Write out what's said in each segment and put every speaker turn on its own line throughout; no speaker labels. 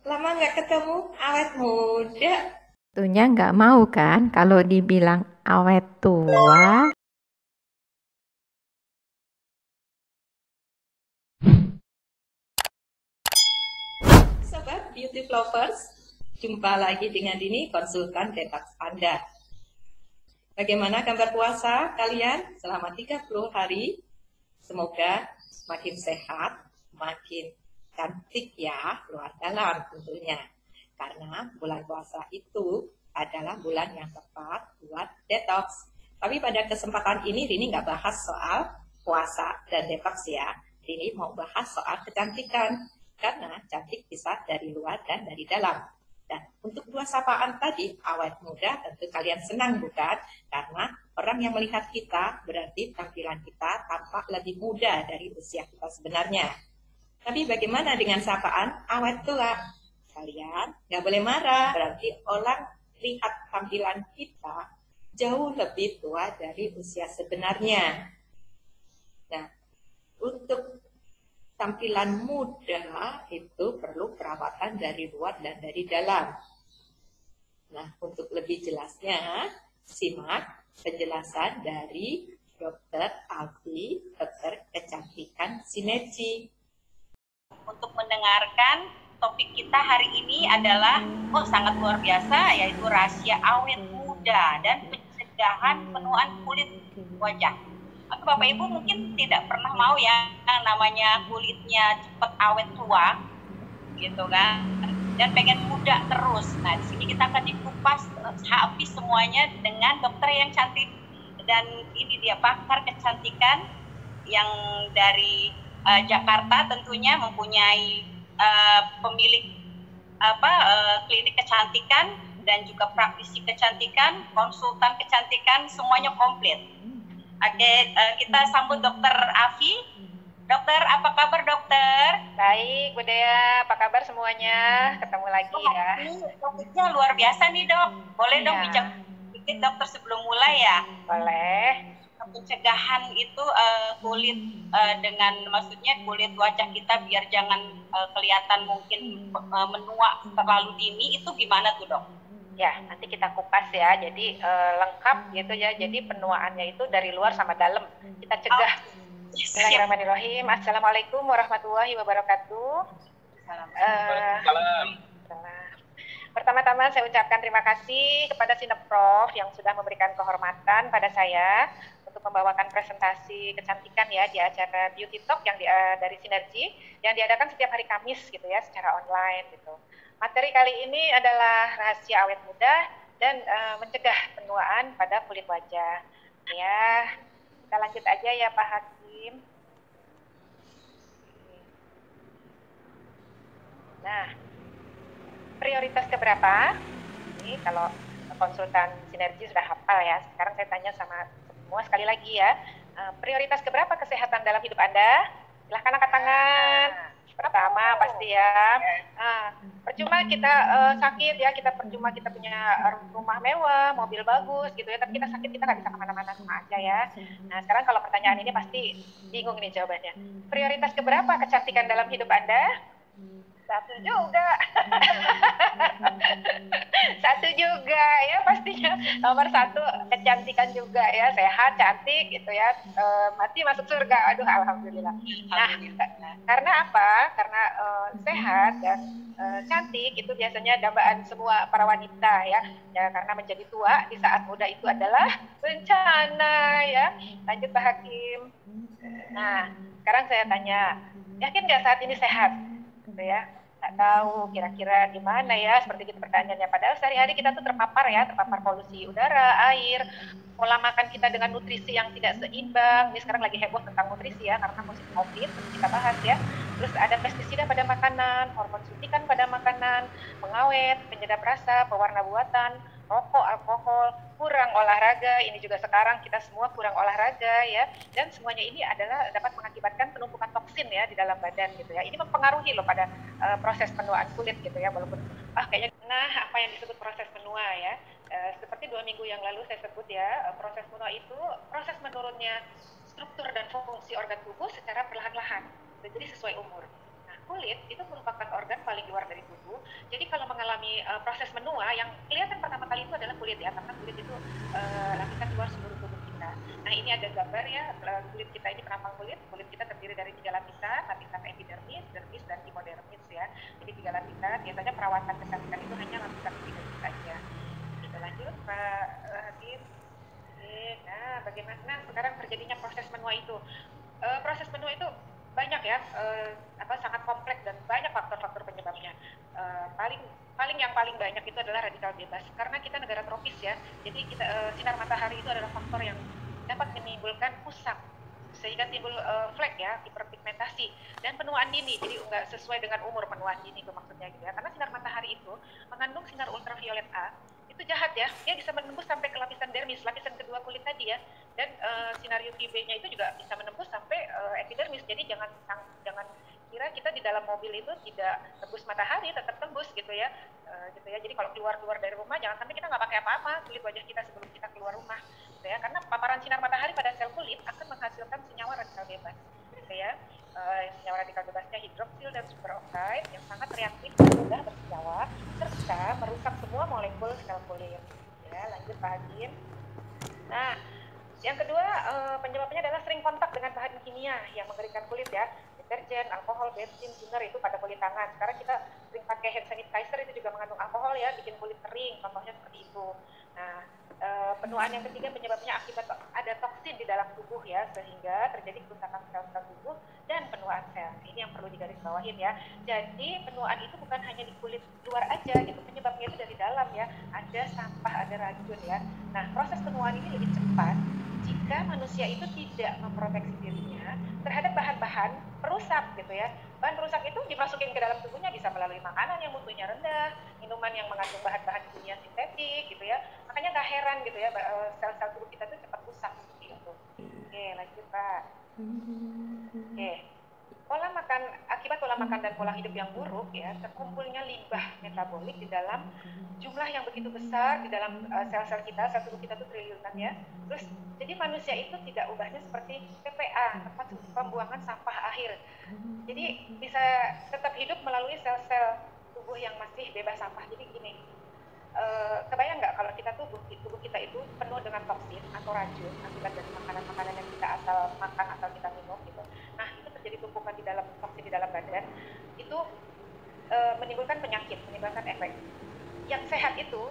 Lama nggak ketemu, awet muda.
Tentunya nggak mau kan kalau dibilang awet tua.
Sobat beauty lovers, jumpa lagi dengan Dini, konsultan detox Anda. Bagaimana kabar puasa kalian selama 30 hari? Semoga makin sehat, makin cantik ya, luar dalam tentunya. Karena bulan puasa itu adalah bulan yang tepat buat detox. Tapi pada kesempatan ini Rini nggak bahas soal puasa dan detox ya. Rini mau bahas soal kecantikan. Karena cantik bisa dari luar dan dari dalam. Dan untuk dua sapaan tadi, awet muda, tentu kalian senang bukan? Karena orang yang melihat kita berarti tampilan kita tampak lebih muda dari usia kita sebenarnya. Tapi bagaimana dengan sapaan awet tua? Kalian nggak boleh marah, berarti orang lihat tampilan kita jauh lebih tua dari usia sebenarnya. Nah, untuk tampilan muda itu perlu perawatan dari luar dan dari dalam. Nah, untuk lebih jelasnya, simak penjelasan dari Dr. Alfi, dokter kecantikan sinergi.
Untuk mendengarkan topik kita hari ini adalah sangat luar biasa, yaitu rahasia awet muda dan pencegahan penuaan kulit wajah. Atau Bapak Ibu mungkin tidak pernah mau ya yang namanya kulitnya cepat awet tua, gitu kan? Dan pengen muda terus. Nah, di sini kita akan dikupas habis semuanya dengan dokter yang cantik, dan ini dia pakar kecantikan yang dari Jakarta, tentunya mempunyai pemilik klinik kecantikan dan juga praktisi kecantikan, konsultan kecantikan, semuanya komplit. Oke, kita sambut Dokter Afi. Dokter, apa kabar dokter?
Baik, Bu Dea, apa kabar semuanya? Ketemu lagi ya.
Topiknya luar biasa nih dok. Boleh dong bicara sedikit dokter sebelum mulai ya?
Boleh.
Pencegahan itu kulit dengan maksudnya kulit wajah kita biar jangan kelihatan mungkin menua terlalu dini, itu gimana tuh dok?
Ya, nanti kita kupas ya. Jadi lengkap gitu ya. Jadi penuaannya itu dari luar sama dalam. Kita cegah. Bismillahirrahmanirrahim. Assalamualaikum warahmatullahi wabarakatuh. Pertama-tama saya ucapkan terima kasih kepada Sineprof yang sudah memberikan kehormatan pada saya untuk membawakan presentasi kecantikan ya di acara Beauty Talk yang dari Sinergi yang diadakan setiap hari Kamis gitu ya secara online gitu. Materi kali ini adalah rahasia awet muda dan mencegah penuaan pada kulit wajah. Ya, kita lanjut aja ya Pak Hakim. Nah, prioritas keberapa? Ini kalau konsultan sinergi sudah hafal ya. Sekarang saya tanya sama semua sekali lagi ya. Prioritas keberapa kesehatan dalam hidup Anda? Silahkan angkat tangan. Pertama pasti ya. Percuma kita sakit ya, percuma kita punya rumah mewah, mobil bagus gitu ya, tapi kita sakit, kita nggak bisa kemana-mana, sama aja ya. Nah sekarang kalau pertanyaan ini pasti bingung nih jawabannya. Prioritas keberapa kecantikan dalam hidup Anda? Satu juga. Satu juga ya pastinya. Nomor satu kecantikan juga ya, sehat, cantik gitu ya, mati masuk surga. Aduh alhamdulillah. Nah karena apa? Karena sehat dan cantik itu biasanya dambaan semua para wanita ya. Karena menjadi tua di saat muda itu adalah bencana ya. Lanjut Pak Hakim. Nah sekarang saya tanya, yakin nggak saat ini sehat? Gitu ya, nggak tahu kira-kira gimana ya, seperti itu pertanyaannya. Padahal sehari-hari kita tuh terpapar polusi udara, air, pola makan kita dengan nutrisi yang tidak seimbang. Ini sekarang lagi heboh tentang nutrisi ya, karena musim COVID kita bahas ya. Terus ada pestisida pada makanan, hormon suntikan pada makanan, pengawet, penyedap rasa, pewarna buatan, rokok, alkohol, kurang olahraga. Ini juga sekarang kita semua kurang olahraga ya, dan semuanya ini adalah dapat mengakibatkan penumpukan toksin ya di dalam badan gitu ya. Ini mempengaruhi loh pada proses penuaan kulit gitu ya, walaupun kayaknya. Nah apa yang disebut proses penua ya, seperti 2 minggu yang lalu saya sebut ya, proses penua itu proses menurunnya struktur dan fungsi organ tubuh secara perlahan-lahan, jadi sesuai umur. Nah kulit itu merupakan organ paling luar dari tubuh Jadi kalau mengalami proses menua, yang kelihatan pertama kali itu adalah kulit ya, karena kulit itu lapisan luar seluruh tubuh kita. Nah ini ada gambar ya, kulit kita ini penampang kulit. Kulit kita terdiri dari 3 lapisan, lapisan epidermis, dermis, dan hipodermis ya. Jadi 3 lapisan. Biasanya perawatan kecantikan itu hanya lapisan epidermis saja. Kita lanjut Pak Hakim. Nah bagaimana sekarang terjadinya proses menua itu? Proses menua itu banyak ya, sangat kompleks dan banyak faktor-faktor penyebabnya. Yang paling banyak itu adalah radikal bebas, karena kita negara tropis ya, jadi kita sinar matahari itu adalah faktor yang dapat menimbulkan kusam sehingga timbul flek ya, hiperpigmentasi dan penuaan dini. Jadi nggak sesuai dengan umur penuaan dini itu maksudnya gitu ya, karena sinar matahari itu mengandung sinar ultraviolet A, itu jahat ya, dia bisa menembus sampai ke lapisan dermis, lapisan kedua kulit tadi ya, dan sinar UVB-nya itu juga bisa menembus sampai epidermis. Jadi jangan kira kita di dalam mobil itu tidak tembus matahari, tetap tembus gitu ya. Jadi kalau keluar dari rumah jangan sampai kita nggak pakai apa-apa kulit wajah kita sebelum kita keluar rumah gitu ya, karena paparan sinar matahari pada sel kulit akan menghasilkan senyawa radikal bebas gitu ya. Senyawa radikal bebasnya hidroksil dan superoksida yang sangat reaktif dan mudah bersenyawa serta merusak semua molekul sel kulit ya. Lanjut Pak Hakim. Nah yang kedua penyebabnya adalah sering kontak dengan bahan kimia yang mengkeringkan kulit ya, deterjen, alkohol, bensin, thinner itu pada kulit tangan. Sekarang kita sering pakai hand sanitizer, itu juga mengandung alkohol ya, bikin kulit kering, contohnya seperti itu. Nah penuaan yang ketiga penyebabnya akibat ada toksin di dalam tubuh ya, sehingga terjadi kerusakan sel-sel tubuh dan penuaan sel. Ini yang perlu digarisbawahin ya. Jadi penuaan itu bukan hanya di kulit luar aja gitu, penyebabnya itu dari dalam ya, ada sampah, ada racun ya. Nah proses penuaan ini lebih cepat jika manusia itu tidak memproteksi dirinya terhadap bahan-bahan perusak gitu ya. Bahan perusak itu dimasukin ke dalam tubuhnya bisa melalui makanan yang mutunya rendah, minuman yang mengandung bahan-bahan kimia sintetik gitu ya. Makanya gak heran gitu ya, sel-sel tubuh kita tuh cepat rusak seperti itu. Oke, lanjut Pak. Oke. Akibat pola makan dan pola hidup yang buruk ya, terkumpulnya limbah metabolik di dalam jumlah yang begitu besar di dalam sel-sel kita, sel tubuh kita tuh triliunan ya. Terus jadi manusia itu tidak ubahnya seperti TPA, tempat pembuangan sampah akhir. Jadi bisa tetap hidup melalui sel-sel tubuh yang masih bebas sampah. Jadi gini, kebayang nggak kalau tubuh kita itu penuh dengan toksin atau racun akibat dari makanan-makanan yang kita asal makan atau kita minum gitu. Nah itu terjadi tumpukan di dalam toksin di dalam badan, itu menimbulkan penyakit, menimbulkan efek. Yang sehat itu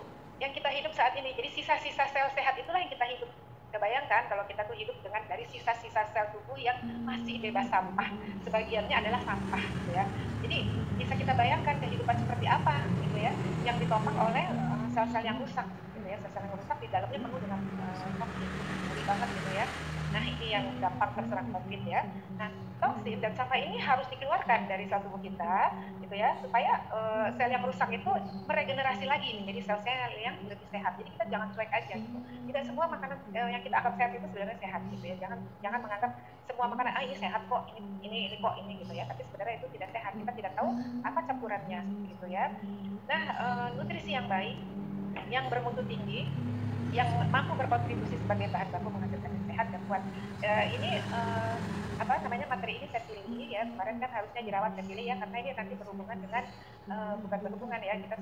yang kita hidup saat ini, jadi sisa-sisa sel sehat itulah yang kita hidup. Kebayangkan kalau kita tuh hidup dengan dari sisa-sisa sel tubuh yang masih bebas sampah, sebagiannya adalah sampah gitu ya. Jadi bisa kita bayangkan kehidupan seperti apa gitu ya, yang ditopang oleh sel-sel yang rusak gitu ya. Sel-sel yang rusak di dalamnya penuh dengan toksin, ngeri banget gitu ya. Nah ini yang gampang terserang COVID ya. Nah toksin dan sampah ini harus dikeluarkan dari sel tubuh kita gitu ya, supaya sel yang rusak itu meregenerasi lagi menjadi sel-sel yang lebih sehat. Jadi kita jangan cuek aja gitu. Tidak semua makanan yang kita anggap sehat itu sebenarnya sehat gitu ya. Jangan menganggap semua makanan ini sehat kok, ini kok ini gitu ya. Tapi sebenarnya itu tidak sehat. Kita tidak tahu apa campurannya gitu ya. Nah nutrisi yang baik, yang bermutu tinggi, yang mampu berkontribusi sebagai bahan baku menghasilkan yang sehat dan kuat. Ini materi ini saya pilih ya, kemarin kan harusnya dirawat saya pilih ya, karena ini nanti berhubungan dengan bukan berhubungan ya, kita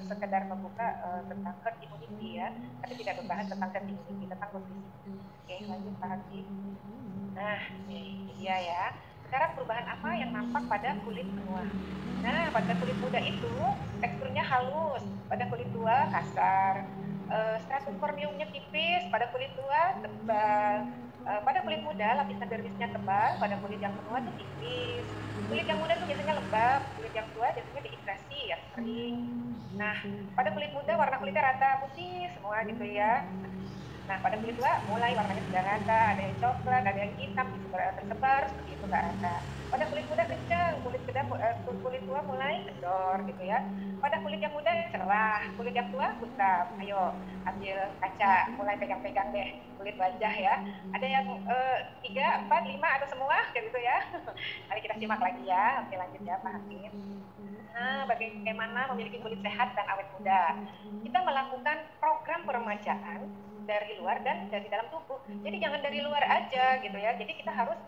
sekedar membuka tentang herd immunity ya, tapi tidak membahas tentang herd immunity, tentang nutrisi. Oke, lanjut Pak Hakim. Nah ini dia ya. Sekarang perubahan apa yang nampak pada kulit menua? Nah pada kulit muda itu teksturnya halus, pada kulit tua kasar, stratum corneumnya tipis, pada kulit tua tebal, pada kulit muda lapisan dermisnya tebal, pada kulit yang menua itu tipis. Kulit yang muda itu biasanya lembab, kulit yang tua biasanya dehidrasi ya, kering. Nah pada kulit muda warna kulitnya rata putih semua gitu ya. Nah pada kulit tua mulai warnanya sudah rata, ada yang coklat, ada yang hitam tersebar seperti itu nggak rata. Pada kulit muda kencang, kulit tua mulai kendor gitu ya. Pada kulit yang muda cerah, kulit yang tua kusam. Ayo ambil kaca, mulai pegang-pegang deh kulit wajah ya. Ada yang 3, 4, 5 atau semua kayak gitu ya. Mari kita simak lagi ya. Oke lanjut ya Pak Hakim. Nah, bagaimana memiliki kulit sehat dan awet muda? Kita melakukan program peremajaan dari luar dan dari dalam tubuh. Jadi jangan dari luar aja gitu ya. Jadi kita harus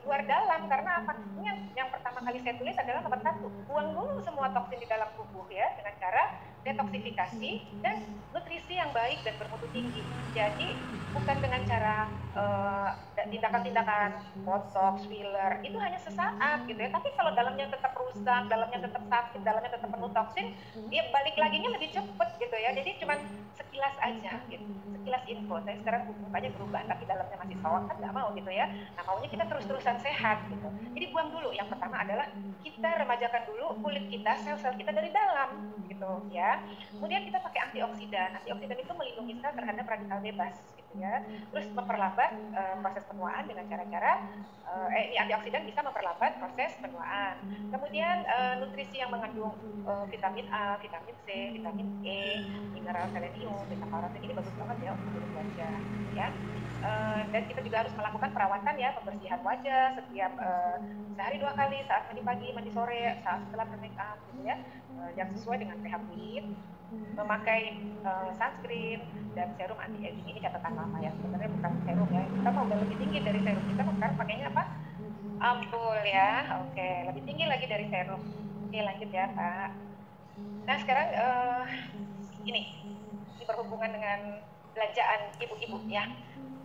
luar dalam, karena apa? Ini yang pertama kali saya tulis adalah nomor 1, buang dulu semua toksin di dalam tubuh ya dengan cara detoksifikasi dan nutrisi yang baik dan bermutu tinggi. Jadi bukan dengan cara tindakan-tindakan botox, filler, itu hanya sesaat gitu ya. Tapi kalau dalamnya tetap rusak, dalamnya tetap sakit, dalamnya tetap penuh toksin, dia balik laginya lebih cepet gitu ya. Jadi cuman sekilas aja gitu, sekilas info. Saya sekarang mukanya berubah tapi dalamnya masih sawak, kan nggak mau gitu ya. Nah maunya kita terus-terusan sehat gitu. Jadi buang dulu. Yang pertama adalah kita remajakan dulu kulit kita, sel-sel kita dari dalam gitu ya. Kemudian kita pakai antioksidan. Antioksidan itu melindungi sel terhadap radikal bebas gitu ya. Terus memperlambat proses penuaan dengan cara-cara ini antioksidan bisa memperlambat proses penuaan. Kemudian nutrisi yang mengandung vitamin A, vitamin C, vitamin E, mineral selenium, beta karotin ini bagus banget ya untuk kulit wajah ya. Dan kita juga harus melakukan perawatan ya, pembersihan wajah setiap sehari 2 kali, saat mandi pagi, mandi sore, saat setelah bermake up gitu ya, yang sesuai dengan pH kulit, memakai sunscreen dan serum anti aging. Ini catatan lama ya, sebenarnya bukan serum ya, kita mau udah lebih tinggi dari serum, kita sekarang pakainya apa? Ampul ya. Oke, lebih tinggi lagi dari serum. Oke, lanjut ya Pak. Nah sekarang ini berhubungan dengan belanjaan ibu-ibu ya.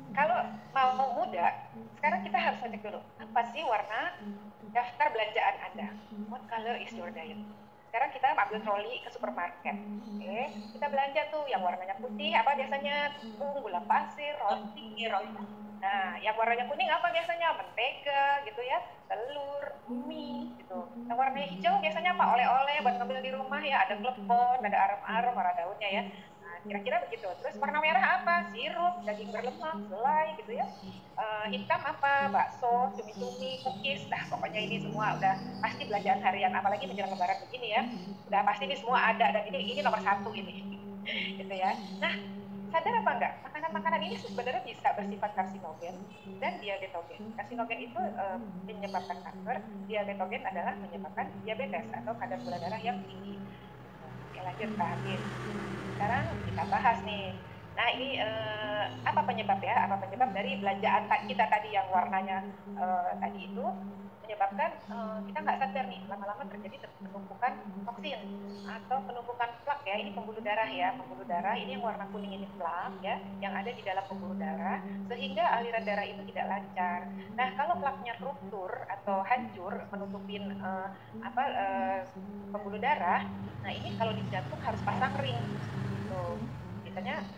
Kalau mau muda, sekarang kita harus ngecek dulu, apa sih warna daftar belanjaan Anda? What color is your diet? Sekarang kita ambil troli ke supermarket. Oke, kita belanja tuh yang warnanya putih, apa biasanya? Tepung, gula pasir, roti. Nah, yang warnanya kuning apa biasanya? Mentega gitu ya, telur, mie gitu. Yang warnanya hijau biasanya apa? Oleh-oleh buat ngambil di rumah ya, ada klepon, ada arem-arem, warna daunnya ya. Kira-kira begitu. Terus warna merah apa? Sirup, daging berlemak, selai gitu ya. Hitam apa? Bakso, cumi-cumi, cookies. Nah pokoknya ini semua udah pasti belanjaan harian, apalagi menjelang lebaran begini ya. Udah pasti ini semua ada, dan ini nomor 1 ini gitu ya. Nah sadar apa enggak? Makanan-makanan ini sebenarnya bisa bersifat karsinogen dan diabetogen. Karsinogen itu menyebabkan kanker, diabetogen adalah menyebabkan diabetes atau kadar gula darah yang tinggi. Oke lanjut Pak Hamid. Sekarang kita bahas nih. Nah ini apa penyebab ya? Apa penyebab dari belanjaan kita tadi yang warnanya tadi itu menyebabkan kita nggak sadar nih, lama-lama terjadi penumpukan toksin atau penumpukan plak ya. Ini pembuluh darah ya, pembuluh darah ini yang warna kuning ini plak ya, yang ada di dalam pembuluh darah sehingga aliran darah itu tidak lancar. Nah kalau plaknya ruptur atau hancur menutupin pembuluh darah, nah ini kalau di jantung harus pasang ring. Tuh,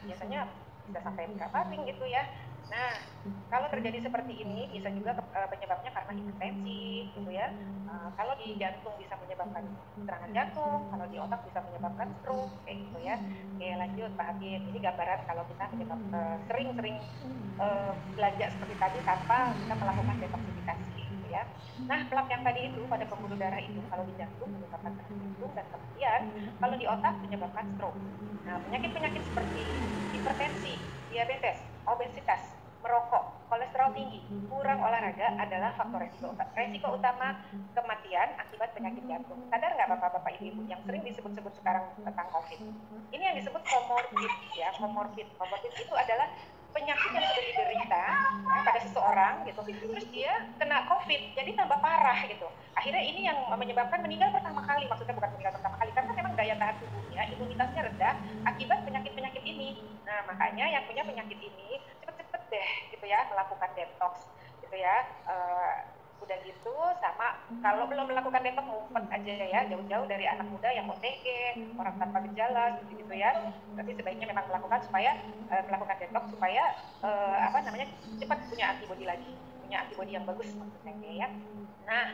biasanya bisa sampai berapa ring gitu ya. Nah, kalau terjadi seperti ini bisa juga penyebabnya karena hipertensi gitu ya. Kalau di jantung bisa menyebabkan serangan jantung, kalau di otak bisa menyebabkan stroke kayak gitu ya. Oke, lanjut Pak Habib. Ini gambaran kalau kita sering-sering belanja seperti tadi tanpa kita melakukan detoksifikasi gitu ya. Nah, plak yang tadi itu pada pembuluh darah itu kalau di jantung menyebabkan serangan jantung, dan kemudian kalau di otak menyebabkan stroke. Nah, penyakit-penyakit seperti hipertensi, diabetes, obesitas, merokok, kolesterol tinggi, kurang olahraga adalah faktor resiko utama kematian akibat penyakit jantung. Sadar nggak bapak-bapak ibu yang sering disebut-sebut sekarang tentang COVID? Ini yang disebut comorbid ya, comorbid. Comorbid itu adalah penyakit yang sudah diderita pada seseorang gitu, terus dia kena COVID, jadi tambah parah gitu. Akhirnya ini yang menyebabkan meninggal pertama kali, maksudnya bukan meninggal pertama kali, karena memang daya tahan tubuhnya, imunitasnya rendah akibat penyakit-penyakit ini. Nah makanya yang punya penyakit ini cepet-cepet deh gitu ya melakukan detox gitu ya. Udah gitu sama kalau belum melakukan detox ngumpet aja ya, jauh-jauh dari anak muda yang OTG, orang tanpa gejala gitu ya. Tapi sebaiknya memang melakukan supaya melakukan detox supaya cepat punya antibodi lagi, punya antibodi yang bagus maksudnya ya. Nah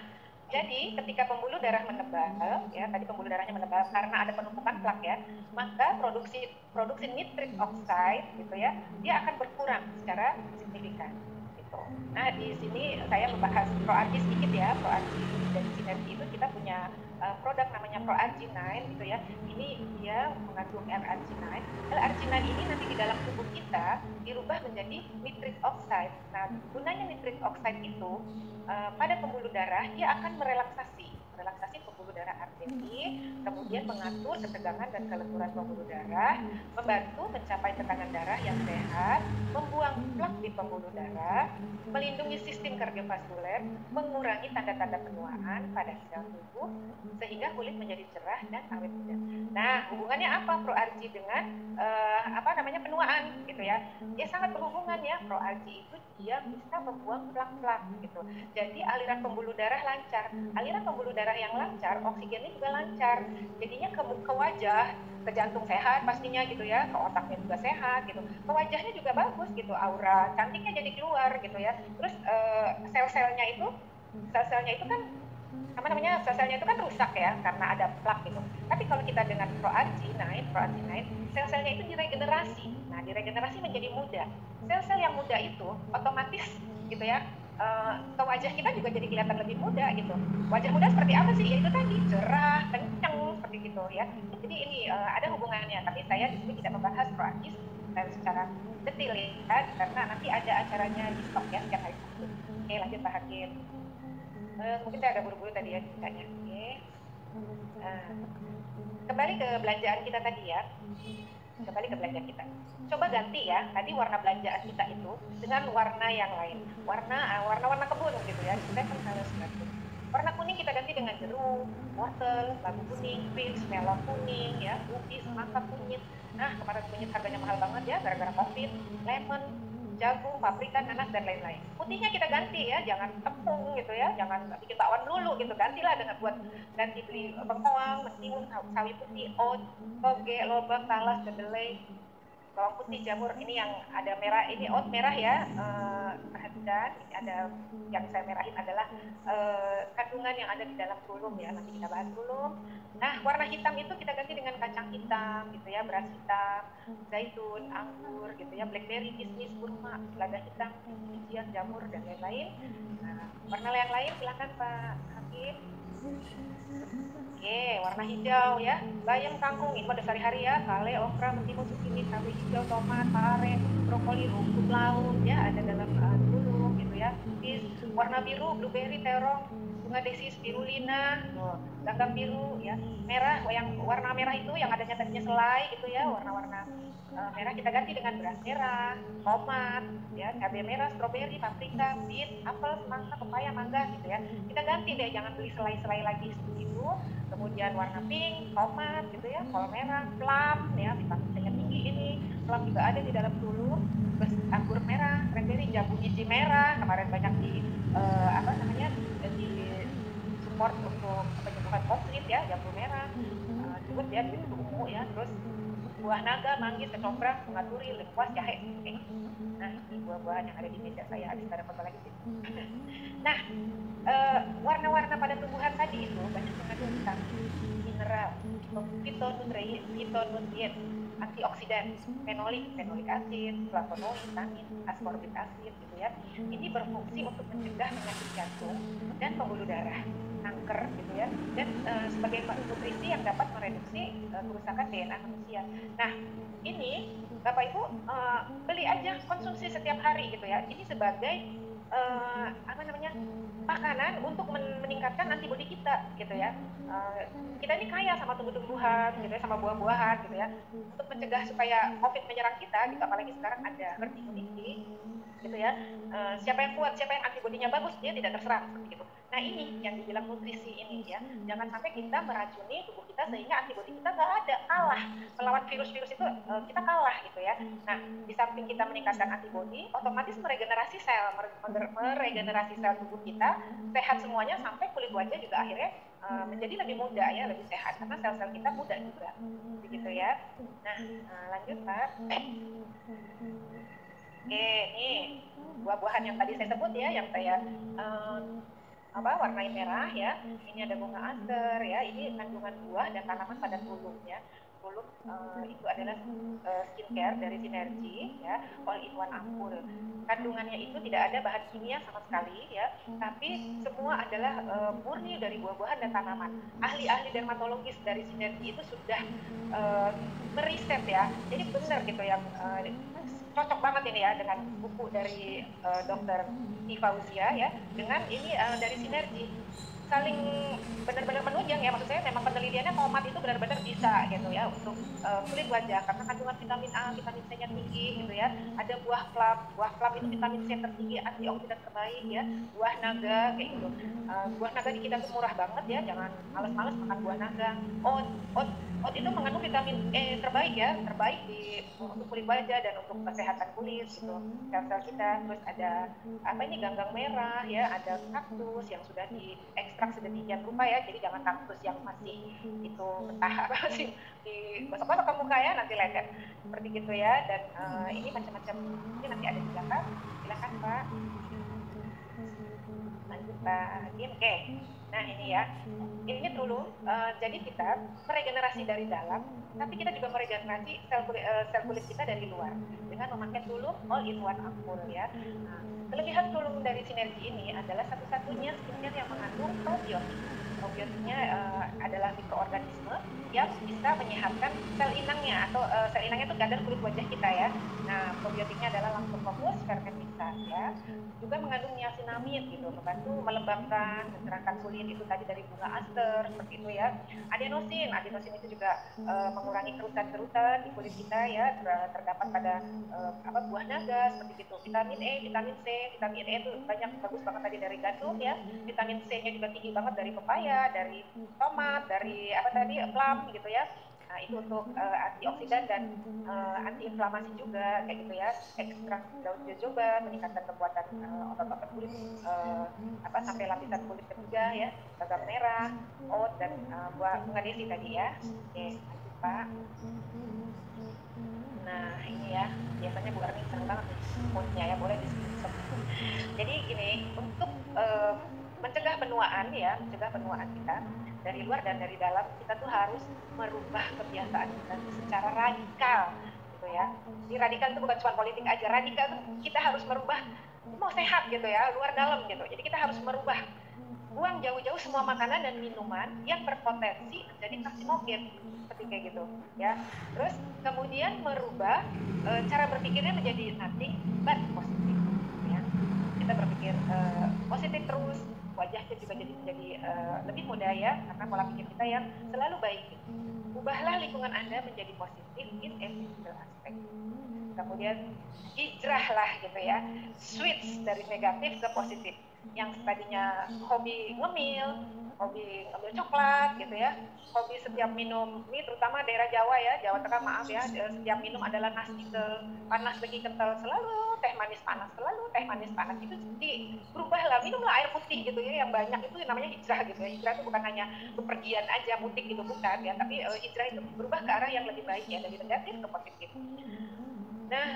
jadi ketika pembuluh darah menebal ya, tadi pembuluh darahnya menebal karena ada penumpukan plak ya, maka produksi nitric oxide gitu ya, dia akan berkurang secara signifikan. Nah di sini saya membahas ProArgi sedikit ya. ProArgi dari Sinergi itu kita punya produk namanya ProArgi-9 gitu ya. Ini dia mengandung L-arginine. L-arginine ini nanti di dalam tubuh kita dirubah menjadi nitric oxide. Nah gunanya nitric oxide itu pada pembuluh darah dia akan merelaksasi relaksasi pembuluh darah arteri, kemudian mengatur ketegangan dan kelenturan pembuluh darah, membantu mencapai tekanan darah yang sehat, membuang plak di pembuluh darah, melindungi sistem kardiovaskuler, mengurangi tanda-tanda penuaan pada sel tubuh sehingga kulit menjadi cerah dan awet muda. Nah, hubungannya apa ProArgi dengan penuaan gitu ya? Ya sangat berhubungan ya. ProArgi itu dia bisa membuang plak-plak gitu. Jadi aliran pembuluh darah lancar. Aliran pembuluh darah yang lancar, oksigennya juga lancar. Jadinya ke wajah, ke jantung sehat pastinya gitu ya, ke otaknya juga sehat gitu. Ke wajahnya juga bagus gitu, aura cantiknya jadi keluar gitu ya. Terus sel-selnya itu kan sel-selnya itu kan rusak ya karena ada plak gitu. Tapi kalau kita dengan ProArgi 9, sel-selnya itu diregenerasi. Nah, diregenerasi menjadi muda. Sel-sel yang muda itu otomatis gitu ya, ke wajah kita juga jadi kelihatan lebih muda gitu. Wajah muda seperti apa sih? Ya itu tadi, cerah, kenceng seperti gitu ya. Jadi ini ada hubungannya. Tapi saya di sini tidak membahas ProArgi secara detail ya, karena nanti ada acaranya di stok ya setiap hari Sabtu. Oke, lanjut Pak Hakim. Mungkin saya agak buru-buru tadi ya ceritanya. Oke. Kembali ke belanjaan kita tadi ya. Coba ganti ya. Tadi warna belanjaan kita itu dengan warna yang lain. Warna kebun gitu ya. Kita kan harus ganti. Warna kuning kita ganti dengan jeruk, wortel, labu kuning, peach, melon kuning ya, ubi, semangka kunyit. Nah, kemarin kunyit harganya mahal banget ya gara-gara Covid. Lemon, jagung, paprika, nanas, dan lain-lain. Putihnya kita ganti ya, jangan tepung gitu ya, jangan bikin bakwan dulu gitu, gantilah dengan buat ganti beli bengkoang, mentimun, sawi putih, oat, toge, lobak, talas, kedelai, bawang putih, jamur. Ini yang ada merah, ini oat merah ya, perhatikan, ada yang saya merahin adalah kandungan yang ada di dalam tulum ya, nanti kita bahas tulum. Nah, warna hitam itu kita ganti dengan kacang hitam gitu ya, beras hitam, zaitun, anggur gitu ya, blackberry, kismis, kurma, lada hitam, bijian, jamur, dan lain-lain. Nah, warna yang lain silakan Pak Hakim. Oke, warna hijau ya, bayam, kangkung, ini pada sehari-hari ya, kale, okra, mentimun, zucchini, cabai hijau, tomat, pare, brokoli, rumput laut ya, ada dalam tulung gitu ya. Warna biru, blueberry, terong, bunga desis, spirulina, gagap biru ya. Merah, yang warna merah itu yang adanya tadinya selai gitu ya, warna-warna merah kita ganti dengan beras merah, tomat, ya, cabai merah, stroberi, paprika, beet, apel, semangka, pepaya, mangga gitu ya. Kita ganti deh, jangan beli selai-selai lagi seperti itu. Kemudian warna pink, tomat gitu ya, kol merah, plum ya, vitamin C-nya tinggi ini. Plum juga ada di dalam tulung. Terus anggur merah, cranberry, jambu biji merah, kemarin banyak di di support untuk penyembuhan COVID ya, jambu merah, juga ya di ungu ya. Terus buah naga, manggis, kecombrang, bunga duri, lengkuas, jahe. Nah, ini buah-buahan yang ada di meja saya, habis ada foto lagi. Nah, warna-warna pada tumbuhan tadi itu banyak mengandung vitamin, mineral, fitonutrien, antioksidan, fenolik acid, flavonoid, tanin, ascorbic acid gitu ya. Ini berfungsi untuk mencegah penyakit jantung dan pembuluh darah, kanker gitu ya, dan sebagai nutrisi yang dapat mereduksi kerusakan DNA manusia. Nah, ini Bapak Ibu beli aja, konsumsi setiap hari gitu ya. Ini sebagai makanan untuk meningkatkan antibodi kita gitu ya. Kita ini kaya sama tumbuh-tumbuhan gitu ya, sama buah-buahan gitu ya, untuk mencegah supaya COVID menyerang kita gitu. Apalagi sekarang ada herd immunity gitu ya. Siapa yang kuat, siapa yang antibodinya bagus, dia tidak terserang seperti itu. Nah, ini yang dibilang nutrisi ini ya. Jangan sampai kita meracuni tubuh kita sehingga antibodi kita nggak ada, kalah melawan virus-virus itu, kita kalah gitu ya. Nah, di samping kita meningkatkan antibodi, otomatis meregenerasi sel tubuh kita sehat semuanya, sampai kulit wajah juga akhirnya menjadi lebih muda ya, lebih sehat karena sel-sel kita muda juga begitu ya. Nah, lanjut Pak. Oke, ini buah-buahan yang tadi saya sebut ya, yang saya warna merah ya. Ini ada bunga aster ya. Ini kandungan buah dan tanaman pada tulungnya. Tulung itu adalah skincare dari Sinergi ya, all in one ampul. Kandungannya itu tidak ada bahan kimia sama sekali ya, tapi semua adalah murni dari buah-buahan dan tanaman. Ahli-ahli dermatologis dari Sinergi itu sudah meriset ya. Jadi benar gitu yang cocok banget ini ya dengan buku dari Dr. Fauzia ya, dengan ini dari Sinergi. saling benar-benar menunjang ya, maksud saya memang penelitiannya tomat itu benar-benar bisa gitu ya untuk kulit wajah karena kandungan vitamin A, vitamin C-nya tinggi gitu ya. Ada buah plum itu vitamin C tertinggi, antioksidan terbaik ya. Buah naga kayak gitu. Buah naga di kita tuh murah banget ya, jangan males-males makan buah naga. Oat itu mengandung vitamin E terbaik ya, terbaik untuk kulit wajah dan untuk kesehatan kulit gitu, sel-sel kita. Terus ada apa ini, ganggang merah ya, ada kaktus yang sudah diekstrak sedemikian rupa ya, jadi jangan kaktus yang masih itu mentah apa sih digosok-gosok ke muka ya, nanti lecet seperti gitu ya. Dan ini macam-macam, ini nanti ada di belakang, silakan Pak. Lanjut Pak Hakim. Oke, nah ini ya, ini dulu. Jadi kita meregenerasi dari dalam, tapi kita juga meregenerasi sel kulit kita dari luar dengan memakai Tulum All-in-One Ampul ya. Nah, kelebihan Tulum dari sinergi ini adalah satu-satunya skincare yang mengandung probiotik. Probiotiknya adalah mikroorganisme yang bisa menyehatkan sel inangnya, atau sel inangnya itu kadar kulit wajah kita ya. Nah, probiotiknya adalah Lactobacillus fermentata ya. Juga mengandung niacinamide gitu, membantu melembabkan, mencerahkan kulit itu tadi dari bunga aster seperti itu ya. Adenosin itu juga mengurangi kerutan-kerutan di kulit kita ya, terdapat pada buah naga seperti itu. Vitamin E, vitamin C, vitamin E itu banyak, bagus banget tadi dari gandum ya. Vitamin C-nya juga tinggi banget dari pepaya, dari tomat, dari plum gitu ya. Nah, itu untuk antioksidan dan antiinflamasi juga kayak gitu ya. Ekstrak daun jojoba meningkatkan kekuatan otot-otot kulit sampai lapisan kulit ketiga ya, gagang merah, oat dan bunga desi tadi ya. Oke, lanjut Pak. Nah, ini ya, biasanya Bu Erni seneng banget nih moodnya ya, boleh di-screenshot. Jadi gini, untuk mencegah penuaan kita dari luar dan dari dalam, kita tuh harus merubah kebiasaan kita secara radikal gitu ya. Di radikal itu bukan cuma politik aja, radikal itu kita harus merubah, mau sehat gitu ya, luar dalam gitu. Jadi kita harus merubah, buang jauh-jauh semua makanan dan minuman yang berpotensi menjadi karsinogen seperti kayak gitu ya. Terus kemudian merubah cara berpikirnya menjadi nothing but positif ya. Kita berpikir positif terus, wajahnya juga jadi lebih mudah ya, karena pola pikir kita yang selalu baik. Ubahlah lingkungan Anda menjadi positif in every single aspect. Kemudian hijrahlah gitu ya, switch dari negatif ke positif. Yang tadinya hobi ngemil, hobi ngambil coklat gitu ya, hobi setiap minum, ini terutama daerah Jawa ya, Jawa Tengah maaf ya, setiap minum adalah nasi panas lagi kental, selalu teh manis panas, itu berubahlah, minumlah air putih gitu ya, yang banyak. Itu namanya hijrah gitu ya. Hijrah itu bukan hanya bepergian aja mudik gitu, bukan ya, tapi hijrah itu berubah ke arah yang lebih baik ya, dari negatif ke positif. Nah,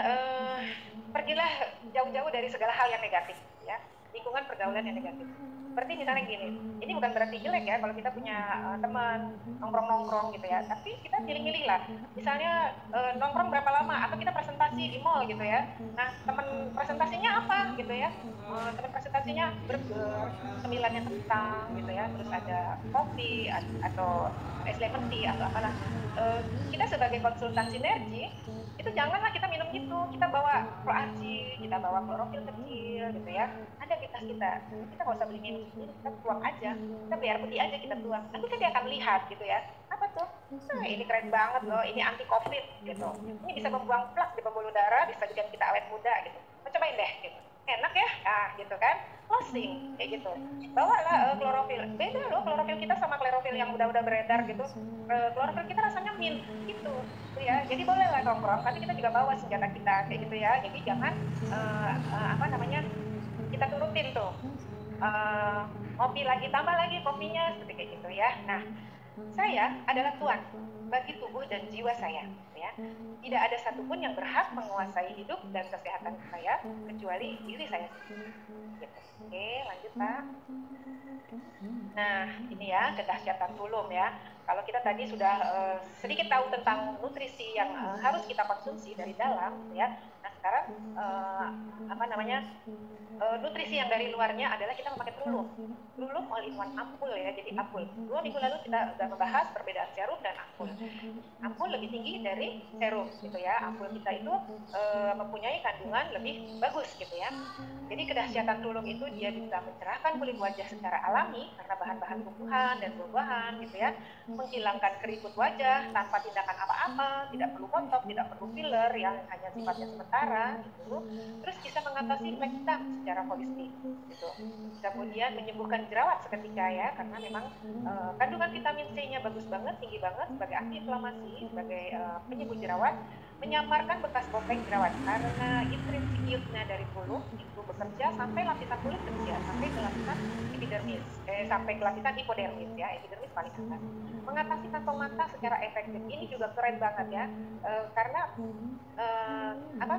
pergilah jauh-jauh dari segala hal yang negatif ya, lingkungan pergaulan yang negatif. Seperti misalnya gini, ini bukan berarti jelek ya kalau kita punya teman nongkrong-nongkrong gitu ya, tapi kita pilih-pilih lah. Misalnya nongkrong berapa lama, atau kita presentasi di mall gitu ya. Nah, teman presentasinya apa gitu ya? Teman presentasinya burger, cemilannya kentang gitu ya, terus ada kopi atau es lemon tea atau apalah. Kita sebagai konsultan sinergi itu janganlah kita minum gitu, kita bawa proaci, kita bawa klorofil kecil gitu ya, ada di tas kita nggak usah beli minum sendiri, kita tuang aja, kita biar putih aja kita tuang, nanti kan dia akan lihat gitu ya, apa tuh, ini keren banget loh, ini anti covid gitu, ini bisa membuang plak di pembuluh darah, bisa bikin kita awet muda gitu, cobain deh gitu, enak ya, nah gitu kan, closing kayak gitu, bawalah klorofil, beda loh klorofil kita sama klorofil yang udah beredar gitu, klorofil kita rasanya mint gitu ya, jadi bolehlah nongkrong, tapi kita juga bawa senjata kita kayak gitu ya, jadi jangan kita turutin tuh, kopi lagi, tambah lagi kopinya seperti kayak gitu ya. Nah, saya adalah tuan bagi tubuh dan jiwa saya ya. Tidak ada satupun yang berhak menguasai hidup dan kesehatan saya kecuali diri saya sendiri gitu. Oke, lanjut Pak. Nah, ini ya kedahsyatan Tulum ya. kalau kita tadi sudah sedikit tahu tentang nutrisi yang harus kita konsumsi dari dalam, ya. Nah sekarang nutrisi yang dari luarnya adalah kita memakai Trulum all in one ampul ya, jadi ampul. 2 minggu lalu kita sudah membahas perbedaan serum dan ampul. Ampul lebih tinggi dari serum gitu ya. Ampul kita itu mempunyai kandungan lebih bagus gitu ya. Jadi kedahsyatan Trulum itu dia bisa mencerahkan kulit wajah secara alami karena bahan-bahan tumbuhan dan buah-buahan gitu ya, menghilangkan keriput wajah tanpa tindakan apa-apa, tidak perlu botox, tidak perlu filler yang hanya sifatnya sementara gitu. Terus bisa mengatasi flek hitam secara holistik gitu. Kemudian menyembuhkan jerawat seketika ya, karena memang kandungan vitamin C-nya bagus banget, tinggi banget sebagai antiinflamasi, sebagai penyembuh jerawat, menyamarkan bekas bopeng jerawat karena intrinsik yieldnya dari Trulum itu bekerja sampai lapisan kulit kecil, sampai ke lapisan epidermis, sampai ke lapisan hipodermis ya, epidermis paling atas. Mengatasi kantong mata secara efektif ini juga keren banget ya, karena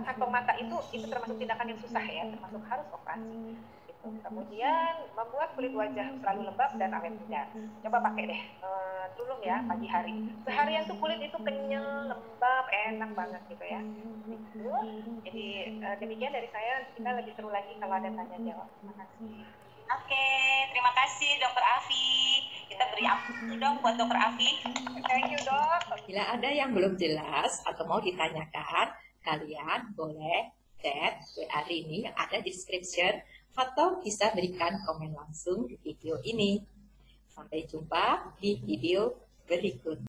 kantong mata itu termasuk tindakan yang susah ya, termasuk harus operasi. Kemudian membuat kulit wajah selalu lembab dan awet muda. Coba pakai deh Trulum ya pagi hari. Seharian tuh kulit itu kenyal, lembab, enak banget gitu ya. Gitu. Jadi demikian dari saya. Kita lebih seru lagi kalau ada tanya jawab. Terima kasih.
Oke, terima kasih Dokter Afi. Kita beri aplaus dong buat Dokter Afi.
Thank you dok.
Bila ada yang belum jelas atau mau ditanyakan, kalian boleh chat WA Rini yang ada di description atau bisa berikan komen langsung di video ini. Sampai jumpa di video berikut.